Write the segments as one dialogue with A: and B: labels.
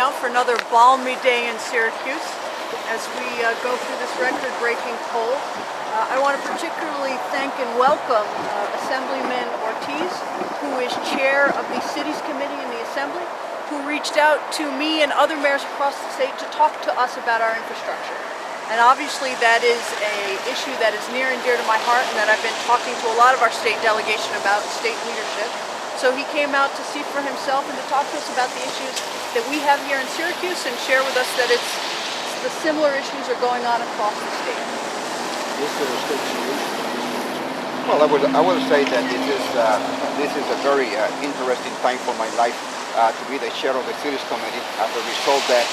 A: out for another balmy day in Syracuse as we go through this record-breaking cold. I want to particularly thank and welcome Assemblyman Ortiz, who is chair of the Cities Committee in the Assembly, who reached out to me and other mayors across the state to talk to us about our infrastructure. And obviously that is an issue that is near and dear to my heart and that I've been talking to a lot of our state delegation about, state leadership. So he came out to see for himself and to talk to us about the issues that we have here in Syracuse and share with us that the similar issues are going on across the state.
B: Is there a state solution? Well, I would say that this is a very interesting time for my life to be the chair of the Cities Committee as a result that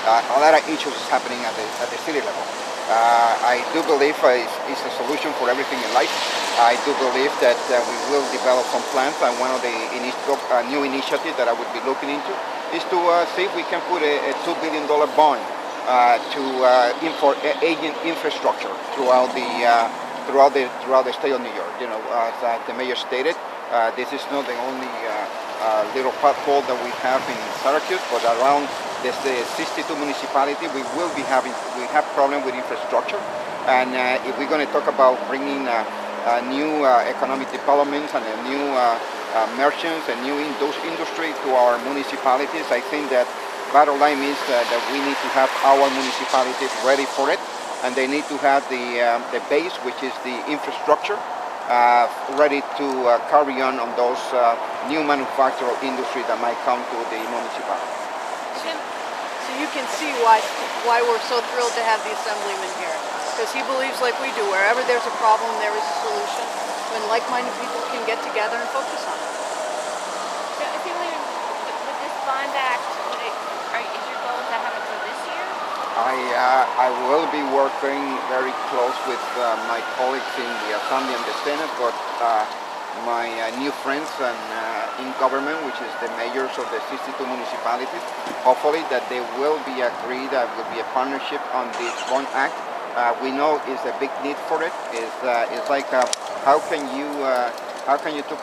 B: a lot of issues is happening at the city level. I do believe it's a solution for everything in life. I do believe that we will develop some plans, and one of the new initiatives that I would be looking into is to see if we can put a $2 billion bond to agent infrastructure throughout the state of New York. You know, as the mayor stated, this is not the only little pothole that we have in Syracuse, but around the 62 municipality, we have problem with infrastructure. And if we're going to talk about bringing new economic developments and new merchants and new industry to our municipalities, I think that bottom line is that we need to have our municipalities ready for it, and they need to have the base, which is the infrastructure, ready to carry on those new manufacturing industry that might come to the municipality.
A: So you can see why we're so thrilled to have the Assemblyman here, because he believes, like we do, wherever there's a problem, there is a solution, when like-minded people can get together and focus on it.
C: So, Assemblyman, with this bond act, is your goal to have it for this year?
B: I will be working very close with my colleagues in the Assembly and the Senate, but my new friends in government, which is the mayors of the 62 municipalities, hopefully that they will be agreed, that will be a partnership on this bond act. We know is a big need for it. It's like how can you talk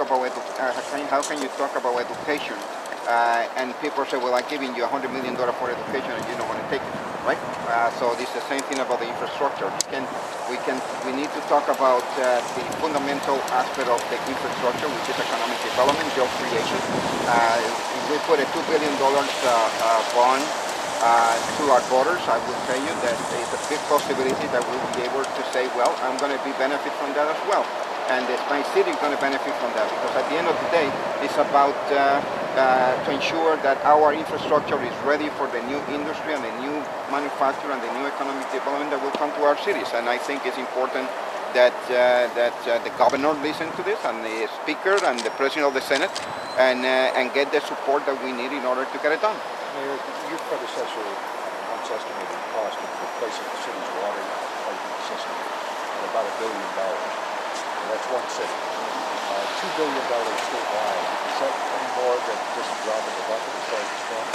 B: about education? And people say, well, I'm giving you $100 million for education and you don't want to take it, right? So this is the same thing about the infrastructure. We need to talk about the fundamental aspect of the infrastructure, which is economic development, job creation. If we put a $2 billion bond to our voters, I will tell you that there's a big possibility that we'll be able to say, well, I'm going to benefit from that as well. And my city is going to benefit from that, because at the end of the day, it's about to ensure that our infrastructure is ready for the new industry and the new manufacturing and the new economic development that will come to our cities. And I think it's important that the governor listen to this, and the speaker and the president of the Senate, and get the support that we need in order to get it done.
D: Mayor, your predecessor once estimated the cost of replacing the city's water piping system at about $1 billion. That's one city. $2 billion statewide. Is that any more than just a drop in the bucket as far as the spend?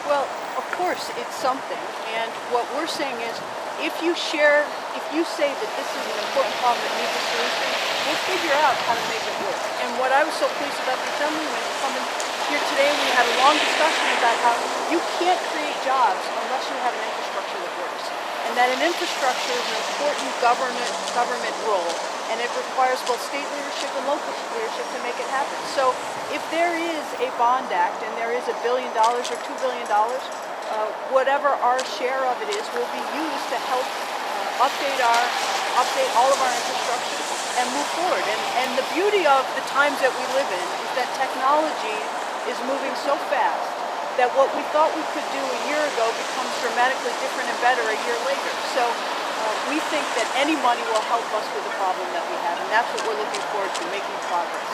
A: Well, of course, it's something. And what we're saying is, if you say that this is an important problem that needs a solution, we'll figure out how to make it work. And what I was so pleased about the Assemblyman coming here today, we had a long discussion about how you can't create jobs unless you have an infrastructure that works. And that an infrastructure is an important government role, and it requires both state leadership and local leadership to make it happen. So if there is a bond act and there is $1 billion or $2 billion, whatever our share of it is will be used to help update all of our infrastructure and move forward. And the beauty of the times that we live in is that technology is moving so fast that what we thought we could do a year ago becomes dramatically different and better a year later. So we think that any money will help us with the problem that we have, and that's what we're looking forward to, making progress.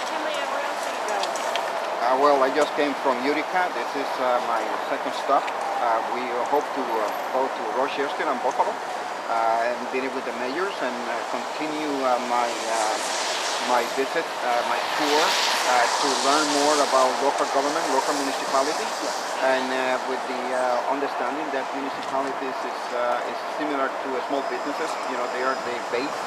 C: Assemblyman, where else are you going?
B: Well, I just came from Utica. This is my second stop. We hope to go to Rochester and Buffalo and meet with the mayors and continue my visit, my tour, to learn more about local government, local municipalities, and with the understanding that municipalities is similar to small businesses. You know, they are the base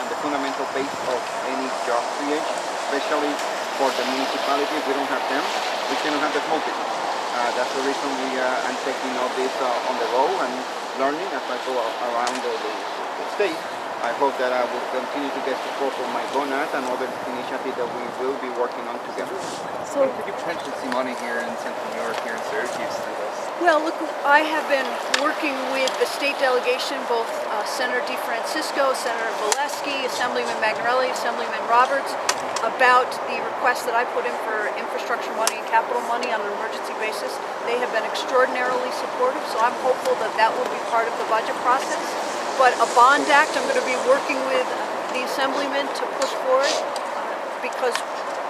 B: and the fundamental base of any job creation, especially for the municipalities. We don't have them, we cannot have the small business. the reason I'm taking all this on the go and learning as I go around the state. I hope that I will continue to get support from my donors and other initiatives that we will be working on together.
E: So, when could you potentially see money here in Central New York, here in Syracuse through this?
A: Well, look, I have been working with the state delegation, both Senator DeFrancisco, Senator Valesky, Assemblyman Magnarelli, Assemblyman Roberts, about the request that I put in for infrastructure money and capital money on an emergency basis. They have been extraordinarily supportive, so I'm hopeful that that will be part of the budget process. But a bond act, I'm going to be working with the Assemblyman to push forward, because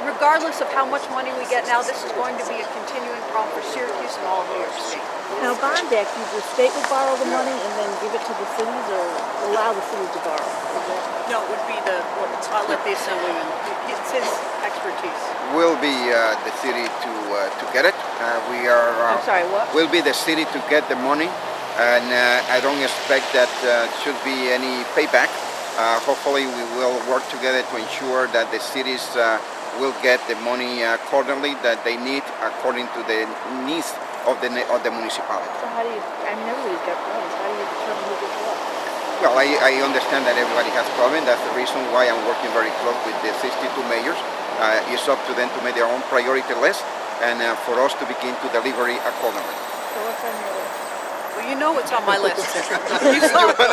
A: regardless of how much money we get now, this is going to be a continuing problem for Syracuse and all of New York State.
F: Now, bond act, the state will borrow the money and then give it to the cities, or allow the cities to borrow?
A: No, it would be I'll let the Assemblyman, it's his expertise.
B: Will be the city to get it.
A: I'm sorry, what?
B: Will be the city to get the money, and I don't expect that should be any payback. Hopefully, we will work together to ensure that the cities will get the money accordingly that they need, according to the needs of the municipality.
F: So how do you, I mean, everybody's got problems. How do you determine who gets what?
B: Well, I understand that everybody has problems. That's the reason why I'm working very close with the 62 mayors. It's up to them to make their own priority list, and for us to begin to deliver it accordingly.
F: So what's on your list?
A: Well, you know what's on my list. You saw the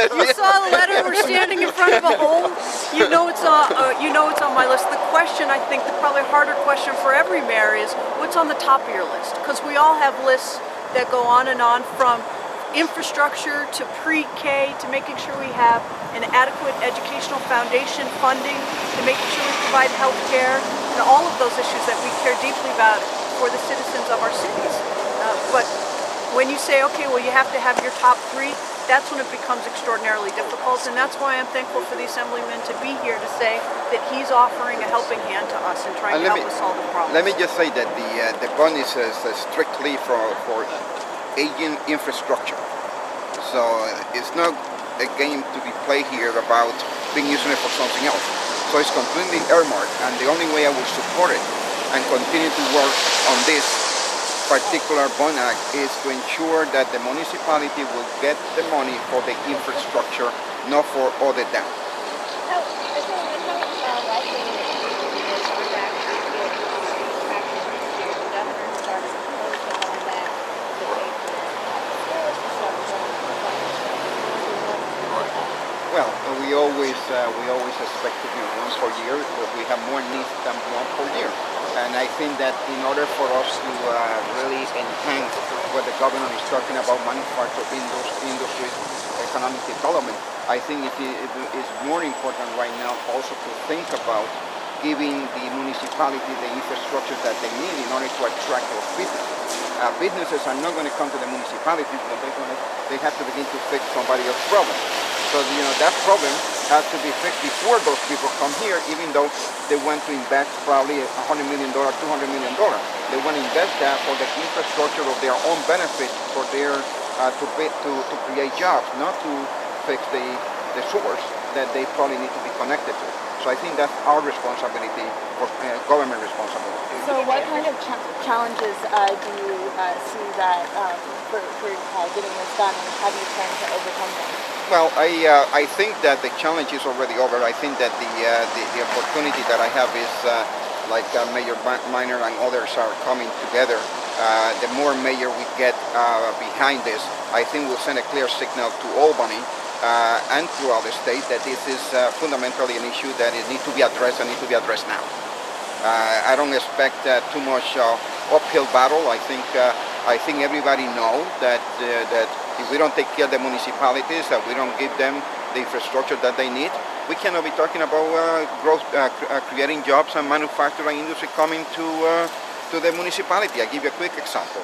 A: letter. We're standing in front of a hole. You know it's on my list. The question, I think, the probably harder question for every mayor is, what's on the top of your list? Because we all have lists that go on and on, from infrastructure to pre-K to making sure we have an adequate educational foundation funding, to making sure we provide health care, and all of those issues that we care deeply about for the citizens of our cities. But when you say, okay, well, you have to have your top three, that's when it becomes extraordinarily difficult, and that's why I'm thankful for the Assemblyman to be here to say that he's offering a helping hand to us and trying to help us solve the problem.
B: Let me just say that the bonus is strictly for aging infrastructure. So it's not a game to be played here about being using it for something else. So it's completely earmarked, and the only way I will support it and continue to work on this particular bond act is to ensure that the municipality will get the money for the infrastructure, not for other dams.
C: How likely is this bond act to get traction this year? The governor started to propose the bond act to pay for infrastructure.
B: Well, we always expect to be one per year, but we have more needs than one per year. And I think that in order for us to really enhance what the governor is talking about, manufacturing industry, economic development, I think it is more important right now also to think about giving the municipality the infrastructure that they need in order to attract those businesses. Businesses are not going to come to the municipalities, but they have to begin to fix somebody else's problem. So that problem has to be fixed before those people come here, even though they want to invest probably $100 million, $200 million. They want to invest that for the infrastructure of their own benefit, for their to create jobs, not to fix the source that they probably need to be connected to. So I think that's our responsibility, or government responsibility.
F: So what kind of challenges do you see that for getting this done, and how do you plan to overcome them?
B: Well, I think that the challenge is already over. I think that the opportunity that I have is like Mayor Miner and others are coming together. The more mayor we get behind this, I think we'll send a clear signal to Albany and throughout the state that this is fundamentally an issue that it needs to be addressed and needs to be addressed now. I don't expect too much uphill battle. I think everybody knows that if we don't take care of the municipalities, that we don't give them the infrastructure that they need, we cannot be talking about growth, creating jobs and manufacturing industry coming to the municipality. I give you a quick example.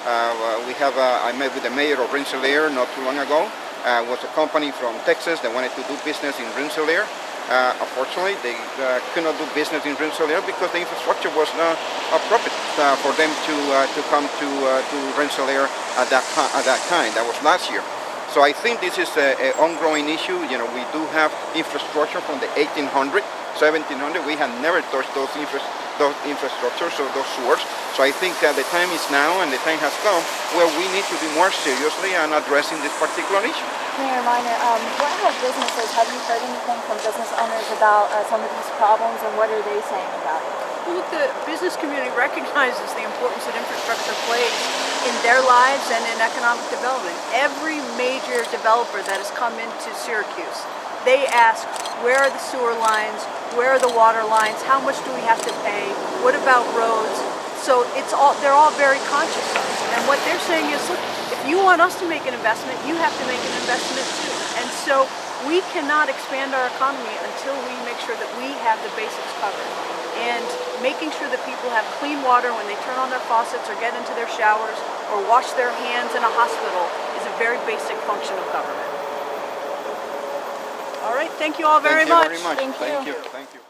B: I met with the mayor of Rensselaer not too long ago. It was a company from Texas that wanted to do business in Rensselaer. Unfortunately, they could not do business in Rensselaer because the infrastructure was not appropriate for them to come to Rensselaer at that time. That was last year. So I think this is an ongoing issue. We do have infrastructure from the 1800s, 1700s. We have never touched those those infrastructures or those sewers. So I think the time is now and the time has come where we need to be more seriously on addressing this particular issue.
F: Mayor Minor, what about businesses? Have you heard anything from business owners about some of these problems, and what are they saying about it?
A: Well, look, the business community recognizes the importance that infrastructure plays in their lives and in economic development. Every major developer that has come into Syracuse, they ask, where are the sewer lines? Where are the water lines? How much do we have to pay? What about roads? So they're all very conscious of it. And what they're saying is, look, if you want us to make an investment, you have to make an investment too. And so we cannot expand our economy until we make sure that we have the basics covered. And making sure that people have clean water when they turn on their faucets or get into their showers or wash their hands in a hospital is a very basic function of government. All right, thank you all very much.
B: Thank you very much.
F: Thank you.
B: Thank you.